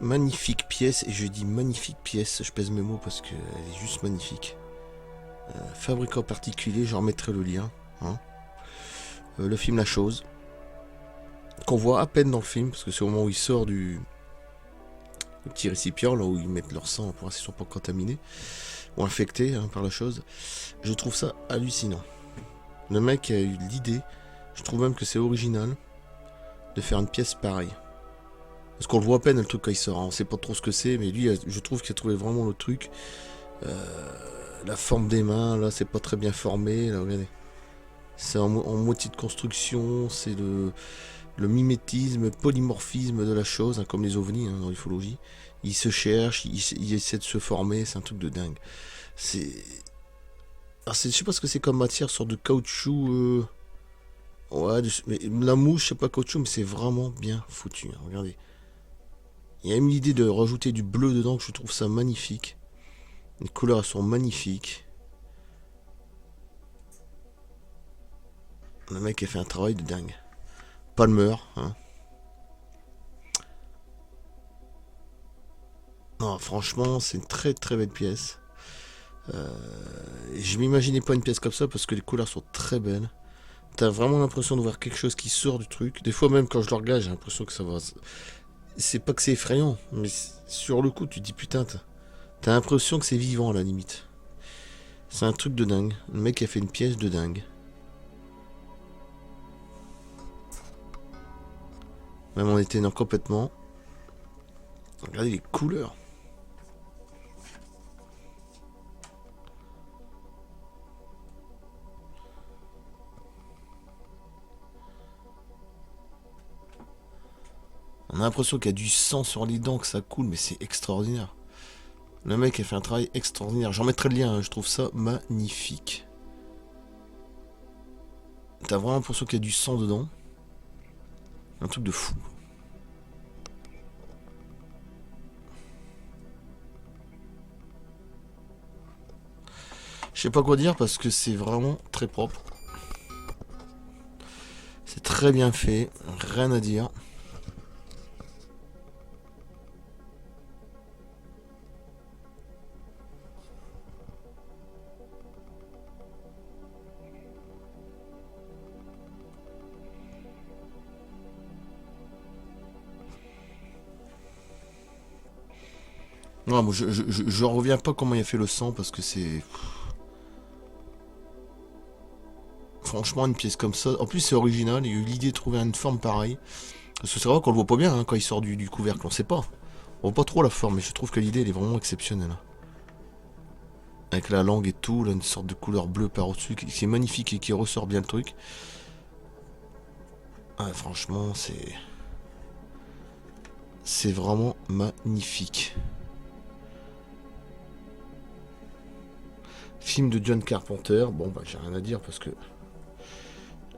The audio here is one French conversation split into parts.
Magnifique pièce, et je dis magnifique pièce, je pèse mes mots parce qu'elle est juste magnifique. Fabricant particulier, j'en remettrai le lien. Hein. Le film La Chose, qu'on voit à peine dans le film, parce que c'est au moment où il sort du petit récipient, là où ils mettent leur sang pour voir s'ils sont pas contaminés, ou infectés hein, par la chose. Je trouve ça hallucinant. Le mec a eu l'idée, je trouve même que c'est original, de faire une pièce pareille. Parce qu'on le voit à peine le truc quand il sort, hein. On sait pas trop ce que c'est, mais lui, je trouve qu'il a trouvé vraiment le truc. La forme des mains, là, c'est pas très bien formé, là, regardez. C'est en moitié de construction, c'est le mimétisme, polymorphisme de la chose, hein, comme les ovnis hein, dans l'ufologie. Il se cherche, il essaie de se former, c'est un truc de dingue. C'est. Alors, je sais pas ce que c'est comme matière, sorte de caoutchouc. Ouais, mais la mouche, je sais pas caoutchouc, mais c'est vraiment bien foutu. Hein, regardez. Il y a même l'idée de rajouter du bleu dedans, que je trouve ça magnifique. Les couleurs sont magnifiques. Le mec a fait un travail de dingue. Palmer, hein. Non, franchement, c'est une très très belle pièce. Je m'imaginais pas une pièce comme ça parce que les couleurs sont très belles. T'as vraiment l'impression de voir quelque chose qui sort du truc. Des fois même quand je le regarde, j'ai l'impression que ça va. C'est pas que c'est effrayant, mais sur le coup, tu te dis putain, t'as l'impression que c'est vivant à la limite. C'est un truc de dingue. Le mec a fait une pièce de dingue. Même en éteignant complètement. Regardez les couleurs. On a l'impression qu'il y a du sang sur les dents, que ça coule, mais c'est extraordinaire. Le mec a fait un travail extraordinaire. J'en mettrai le lien, hein, je trouve ça magnifique. T'as vraiment l'impression qu'il y a du sang dedans. Un truc de fou. Je sais pas quoi dire parce que c'est vraiment très propre. C'est très bien fait, rien à dire. Non, moi, je reviens pas comment il a fait le sang parce que c'est. Franchement, une pièce comme ça. En plus, c'est original. Il y a eu l'idée de trouver une forme pareille. Parce que c'est vrai qu'on le voit pas bien hein, quand il sort du couvercle. On sait pas. On voit pas trop la forme, mais je trouve que l'idée elle est vraiment exceptionnelle. Avec la langue et tout, là, une sorte de couleur bleue par au-dessus qui est magnifique et qui ressort bien le truc. Ah, franchement, c'est. C'est vraiment magnifique. Film de John Carpenter. Bon, bah, j'ai rien à dire parce que.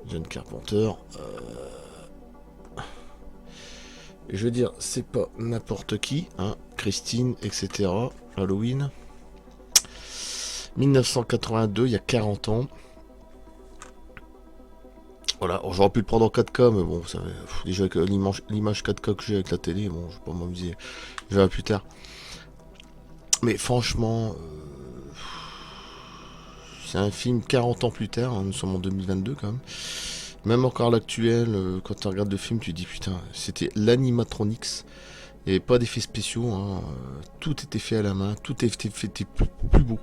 John Carpenter. Je veux dire, c'est pas n'importe qui, hein. Christine, etc. Halloween. 1982, il y a 40 ans. Voilà, j'aurais pu le prendre en 4K, mais bon, ça, déjà avec l'image 4K que j'ai avec la télé, bon, je vais pas m'amuser. Je verrai plus tard. Mais franchement, c'est un film 40 ans plus tard, hein, nous sommes en 2022 quand même. Même encore à l'actuel, quand tu regardes le film, tu te dis putain, c'était l'animatronics. Il n'y avait pas d'effets spéciaux, hein, tout était fait à la main, tout était fait plus beau.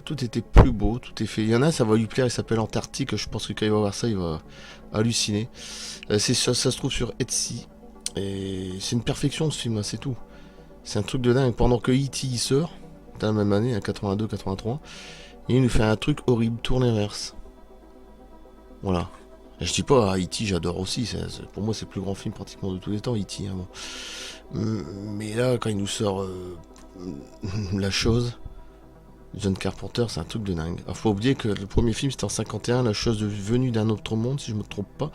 Tout était plus beau, tout est fait. Il y en a, ça va lui plaire, il s'appelle Antarctique. Je pense que quand il va voir ça, il va halluciner. Ça se trouve sur Etsy. Et c'est une perfection ce film là, c'est tout. C'est un truc de dingue. Pendant que E.T. il sort, dans la même année, à 82-83, il nous fait un truc horrible, tourne inverse. Voilà. Et je dis pas, E.T. j'adore aussi. Pour moi, c'est le plus grand film pratiquement de tous les temps, E.T. Hein, bon. Mais là, quand il nous sort la chose. John Carpenter, c'est un truc de dingue. Alors, faut oublier que le premier film c'était en 51, la chose venue d'un autre monde, si je me trompe pas.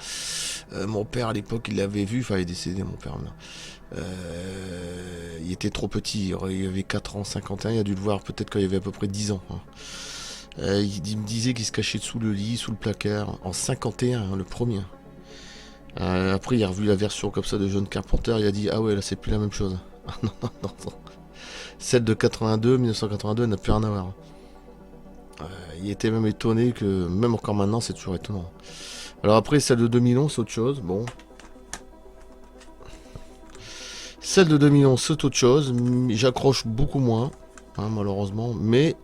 Mon père à l'époque, il l'avait vu, enfin il est décédé, mon père. Il était trop petit, il avait 4 ans, 51, il a dû le voir peut-être quand il avait à peu près 10 ans. Hein. Il me disait qu'il se cachait sous le lit, sous le placard, en 51, hein, le premier. Après, il a revu la version comme ça de John Carpenter, il a dit ah ouais, là c'est plus la même chose. Non, non, non, non. Celle de 82, 1982, elle n'a plus rien à voir. Il était même étonné que, même encore maintenant, c'est toujours étonnant. Alors après, celle de 2011, c'est autre chose. Bon. Celle de 2011, c'est autre chose. J'accroche beaucoup moins, hein, malheureusement. Mais,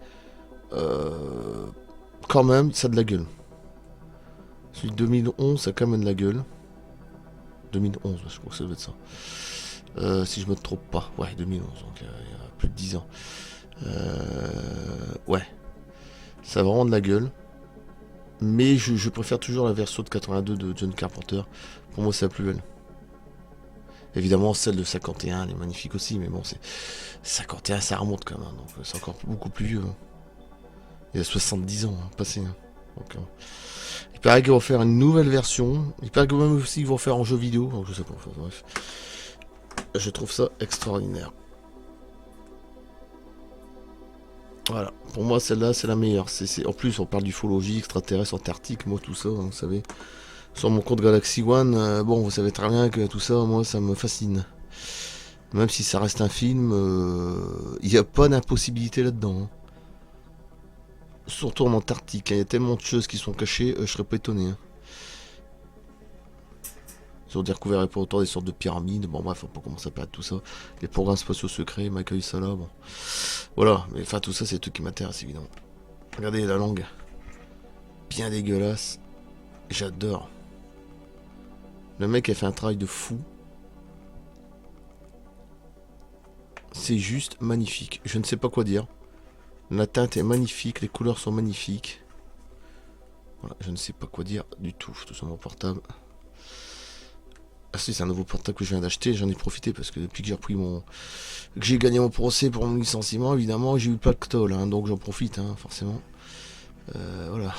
quand même, ça a de la gueule. Celui de 2011, ça a quand même de la gueule. 2011, je crois que ça doit être ça. Si je me trompe pas. Ouais, 2011, donc il y a plus de 10 ans. Ouais, ça a vraiment de la gueule. Mais je préfère toujours la version de 82 de John Carpenter. Pour moi, c'est la plus belle. Évidemment, celle de 51, elle est magnifique aussi, mais bon, c'est 51, ça remonte quand même, donc c'est encore beaucoup plus vieux. Hein. Il y a 70 ans, hein, passé. Hein. Donc, il paraît qu'ils vont faire une nouvelle version. Il paraît que même aussi qu'ils vont faire en jeu vidéo. Donc, je sais pas, enfin, bref. Je trouve ça extraordinaire. Voilà, pour moi celle-là c'est la meilleure. En plus on parle d'ufologie, extraterrestre, antarctique, moi tout ça, hein, vous savez. Sur mon compte Galaxy One, bon vous savez très bien que tout ça, moi ça me fascine. Même si ça reste un film, il n'y a pas d'impossibilité là-dedans. Hein. Surtout en Antarctique, il y a tellement de choses qui sont cachées, je serais pas étonné. Hein. Ils ont découvert pas autant des sortes de pyramides, bon bref, on peut commencer à parler de tout ça. Les programmes spatiaux secrets, m'accueillent ça là, bon. Voilà, mais enfin tout ça c'est tout qui m'intéresse évidemment. Regardez la langue. Bien dégueulasse. J'adore. Le mec a fait un travail de fou. C'est juste magnifique. Je ne sais pas quoi dire. La teinte est magnifique, les couleurs sont magnifiques. Voilà, je ne sais pas quoi dire du tout. Tout sur mon portable. Ah si, c'est un nouveau portable que je viens d'acheter. J'en ai profité parce que depuis que j'ai repris mon... que j'ai gagné mon procès pour mon licenciement, évidemment, j'ai eu le pactole. Hein, donc j'en profite, hein, forcément. Voilà.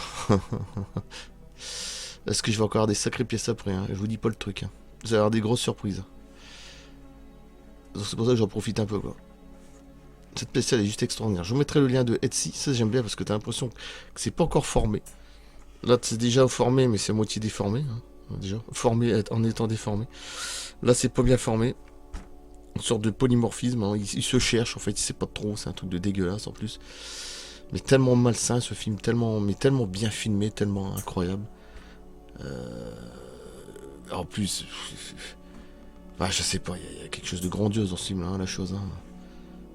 Est-ce que je vais encore avoir des sacrées pièces après hein. Je vous dis pas le truc. Hein. Vous allez avoir des grosses surprises. Donc c'est pour ça que j'en profite un peu quoi. Cette pièce elle est juste extraordinaire. Je vous mettrai le lien de Etsy. Ça j'aime bien parce que t'as l'impression que c'est pas encore formé. Là c'est déjà formé mais c'est à moitié déformé. Hein. Déjà. Formé en étant déformé. Là c'est pas bien formé. Une sorte de polymorphisme. Hein. Il se cherche en fait. Il sait pas trop. C'est un truc de dégueulasse en plus. Mais tellement malsain ce film. Mais tellement bien filmé. Tellement incroyable. En plus... Ah, je sais pas, il y a quelque chose de grandiose dans ce film-là, hein, la chose. Hein.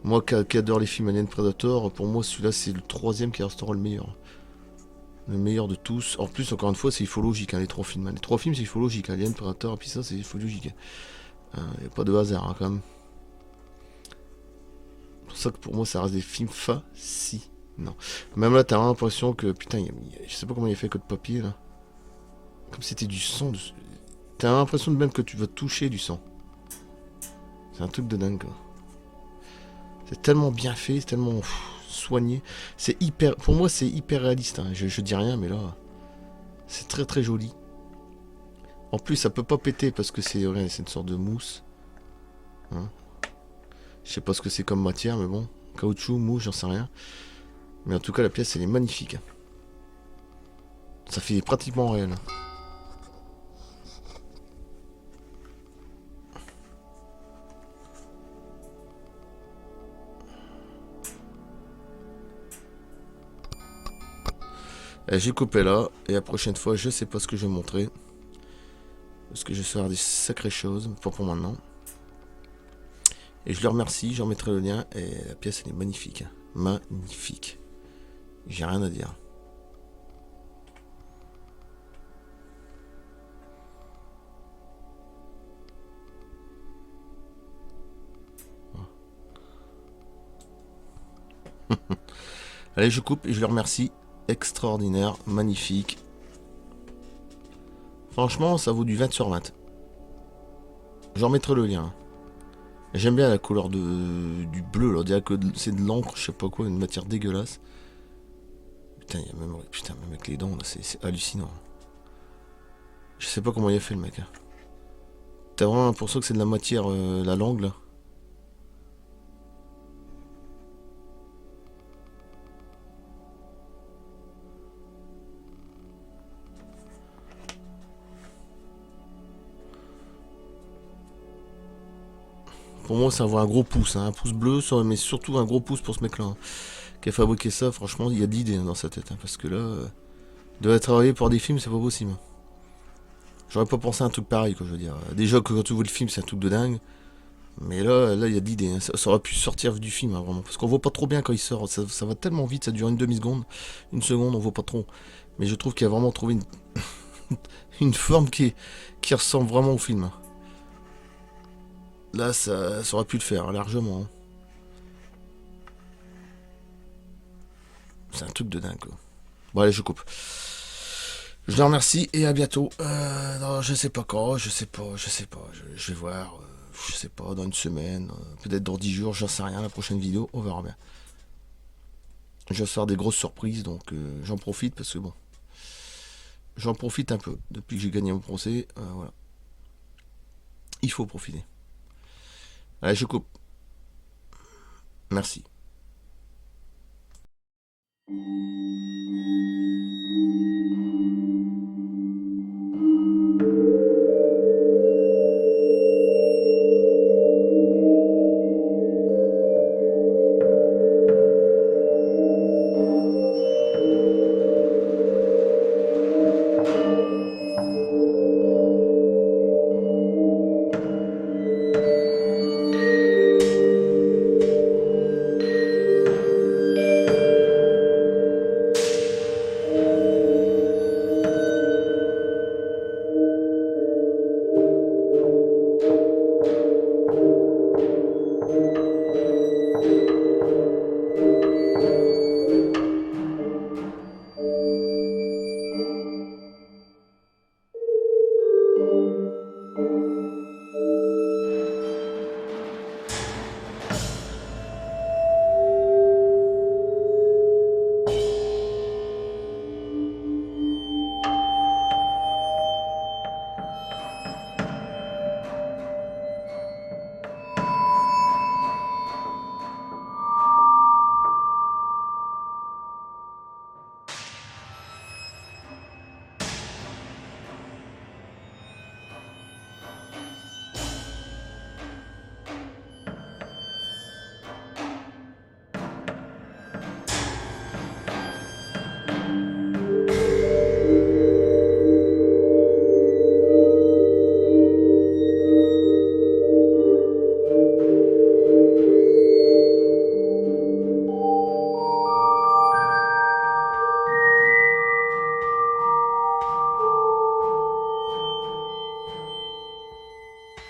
Moi qui adore les films Alien Predator, pour moi celui-là c'est le troisième qui restera le meilleur. Le meilleur de tous. En plus, encore une fois, c'est ufologique, hein, les trois films. Les trois films c'est ufologique, Alien, Predator, et puis ça c'est ufologique. Il n'y a pas de hasard hein, quand même. C'est pour ça que pour moi ça reste des films fascinants. Même là, t'as l'impression que, putain, je sais pas comment il a fait que de papier là. Comme c'était du sang. T'as l'impression même que tu vas toucher du sang. C'est un truc de dingue quoi. C'est tellement bien fait, c'est tellement soigné. C'est hyper. Pour moi, c'est hyper réaliste. Hein. Je dis rien, mais là, c'est très très joli. En plus, ça peut pas péter parce que c'est une sorte de mousse. Hein. Je sais pas ce que c'est comme matière, mais bon, caoutchouc, mousse, j'en sais rien. Mais en tout cas, la pièce, elle est magnifique. Ça fait pratiquement réel. J'ai coupé là, et la prochaine fois, je sais pas ce que je vais montrer. Parce que je vais faire des sacrées choses, pas pour maintenant. Et je le remercie, j'en mettrai le lien, et la pièce elle est magnifique. Magnifique. J'ai rien à dire. Allez, je coupe et je le remercie. Extraordinaire, magnifique. Franchement, ça vaut du 20 sur 20. J'en mettrai le lien. J'aime bien la couleur du bleu, là. On dirait que c'est de l'encre, je sais pas quoi, une matière dégueulasse. Putain, même avec les dents, là, c'est hallucinant. Je sais pas comment il a fait le mec. Hein. T'as vraiment l'impression que c'est de la matière, la langue, là. Pour moi, ça vaut un gros pouce, hein, un pouce bleu, mais surtout un gros pouce pour ce mec-là, hein, qui a fabriqué ça. Franchement, il y a d'idées dans sa tête, hein, parce que là, de travailler pour des films, c'est pas possible. J'aurais pas pensé à un truc pareil, quoi, je veux dire. Déjà que quand tu vois le film, c'est un truc de dingue. Mais là, il y a d'idées. Hein. Ça aurait pu sortir du film, hein, vraiment. Parce qu'on voit pas trop bien quand il sort. Ça va tellement vite, ça dure une demi-seconde. Une seconde, on voit pas trop. Mais je trouve qu'il a vraiment trouvé une forme qui ressemble vraiment au film. Là, ça aurait pu le faire, hein, largement. Hein. C'est un truc de dingue, quoi. Bon, allez, je coupe. Je te remercie et à bientôt. Non, je sais pas quand, je sais pas. Je vais voir. Je sais pas, dans une semaine, peut-être dans 10 jours, j'en sais rien. La prochaine vidéo, on verra bien. Je sors des grosses surprises, donc j'en profite parce que bon. J'en profite un peu. Depuis que j'ai gagné mon procès, voilà. Il faut profiter. Allez, je coupe. Merci.